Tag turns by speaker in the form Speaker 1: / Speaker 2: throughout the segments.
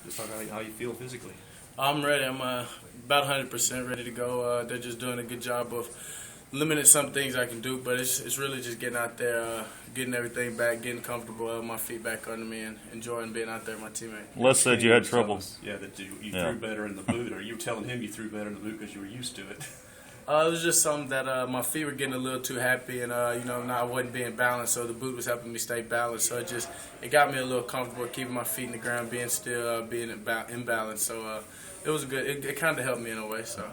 Speaker 1: Just talk about how you feel physically.
Speaker 2: I'm ready. I'm about 100% ready to go. They're just doing a good job of limiting some things I can do, but it's really just getting out there, getting everything back, getting comfortable, my feet back under me, and enjoying being out there with my teammate.
Speaker 3: Les said you had trouble.
Speaker 1: Yeah, that you threw better in the boot, or you were telling him you threw better in the boot because you were used to it.
Speaker 2: It was just something that my feet were getting a little too happy, and I wasn't being balanced, so the boot was helping me stay balanced. So it got me a little comfortable keeping my feet in the ground, being still, being in balance. So it was good. It kind of helped me in a way. So.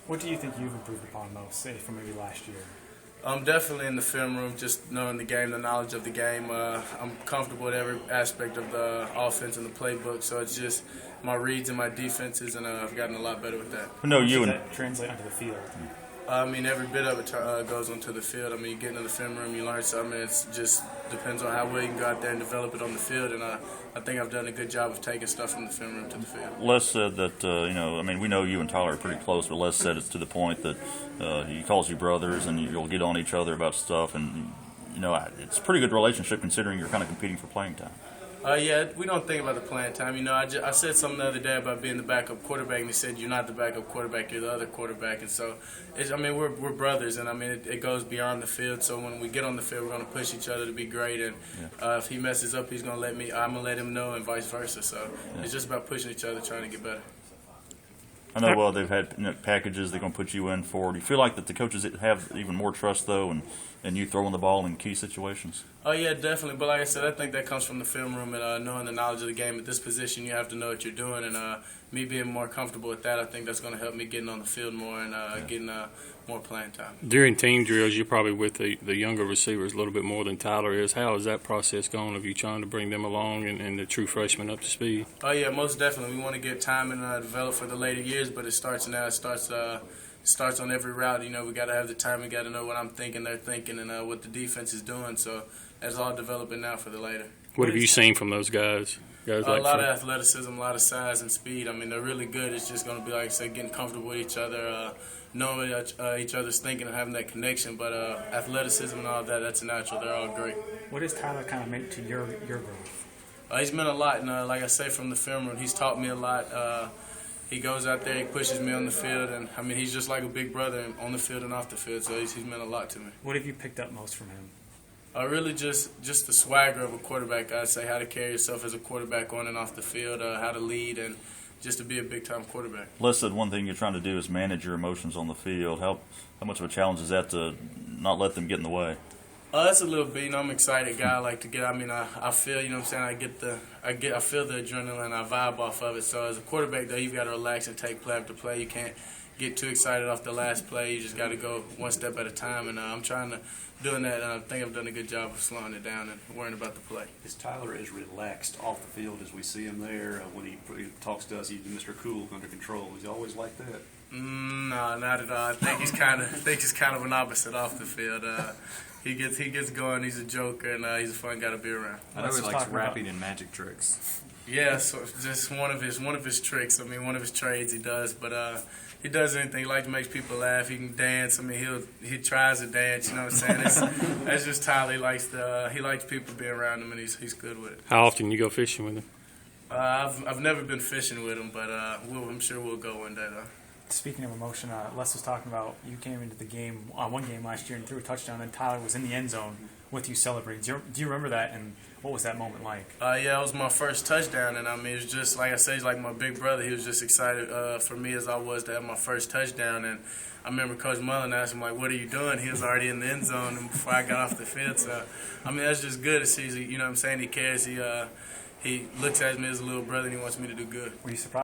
Speaker 4: What do you think you've improved upon most, say, from maybe last year?
Speaker 2: I'm definitely in the film room, just knowing the game, the knowledge of the game. I'm comfortable with every aspect of the offense and the playbook, so it's just my reads and my defenses, and I've gotten a lot better with that.
Speaker 4: How does that translate onto the field?
Speaker 2: I mean, every bit of it goes onto the field. I mean, you get into the film room, you learn something. It just depends on how well you can go out there and develop it on the field, and I think I've done a good job of taking stuff from the film room to the field.
Speaker 3: Les said that, I mean, we know you and Tyler are pretty close, but Les said it's to the point that he calls you brothers and you'll get on each other about stuff, and, it's a pretty good relationship considering you're kind of competing for playing time.
Speaker 2: Yeah, we don't think about the playing time. I said something the other day about being the backup quarterback, and he said, you're not the backup quarterback, you're the other quarterback. And so, we're brothers, and, it goes beyond the field. So when we get on the field, we're going to push each other to be great. And if he messes up, I'm going to let him know, and vice versa. So it's just about pushing each other, trying to get better.
Speaker 3: I know they've had packages they're going to put you in for. Do you feel like that the coaches have even more trust, though, and you throwing the ball in key situations?
Speaker 2: Oh, yeah, definitely. But like I said, I think that comes from the film room and knowing the knowledge of the game. At this position, you have to know what you're doing. And me being more comfortable with that, I think that's going to help me getting on the field more and getting more playing time.
Speaker 5: During team drills, you're probably with the younger receivers a little bit more than Tyler is. How is that process going? Are you trying to bring them along and the true freshmen up to speed?
Speaker 2: Oh, yeah, most definitely. We want to get time and develop for the later years, but it starts now. It starts on every route. We got to have the time. We got to know what I'm thinking, they're thinking, and what the defense is doing. So that's all developing now for the later.
Speaker 5: What have you seen from those guys?
Speaker 2: A lot of athleticism, a lot of size and speed. They're really good. It's just going to be, like I said, getting comfortable with each other, knowing what each other's thinking and having that connection. But athleticism and all of that, that's natural. They're all great.
Speaker 4: What has Tyler kind of meant to your growth?
Speaker 2: He's meant a lot. And like I say, from the film room, he's taught me a lot. He goes out there, he pushes me on the field, and he's just like a big brother on the field and off the field, so he's meant a lot to me.
Speaker 4: What have you picked up most from him?
Speaker 2: Really just the swagger of a quarterback, I'd say, how to carry yourself as a quarterback on and off the field, how to lead, and just to be a big-time quarterback.
Speaker 3: Les said one thing you're trying to do is manage your emotions on the field. How much of a challenge is that to not let them get in the way?
Speaker 2: That's a little bit. I'm an excited guy. I like to get. I feel. I feel the adrenaline. I vibe off of it. So as a quarterback, though, you've got to relax and take play after play. You can't get too excited off the last play. You just got to go one step at a time. And I'm trying to doing that. And I think I've done a good job of slowing it down and worrying about the play.
Speaker 1: Is Tyler as relaxed off the field as we see him there when he talks to us? He's Mr. Cool, under control. Is he always like that?
Speaker 2: No, not at all. I think he's kind of an opposite off the field. He gets going. He's a joker, and he's a fun guy to be around.
Speaker 6: I know he likes rapping and magic tricks.
Speaker 2: Yeah, so just one of his tricks. One of his trades he does. But he does anything. He likes to make people laugh. He can dance. He tries to dance. You know what I'm saying? That's just Tyler. He likes people to be around him, and he's good with it.
Speaker 5: How often you go fishing with him?
Speaker 2: I've never been fishing with him, but I'm sure we'll go one day though.
Speaker 4: Speaking of emotion, Les was talking about you came into the game, one game last year and threw a touchdown, and Tyler was in the end zone with you celebrating. Do you remember that, and what was that moment like?
Speaker 2: Yeah, it was my first touchdown, and it was just, like I said, he's like my big brother. He was just excited for me as I was to have my first touchdown, and I remember Coach Mullen asked him, what are you doing? He was already in the end zone before I got off the field, so, that's just good to see, he cares, he looks at me as a little brother, and he wants me to do good.
Speaker 4: Were you surprised?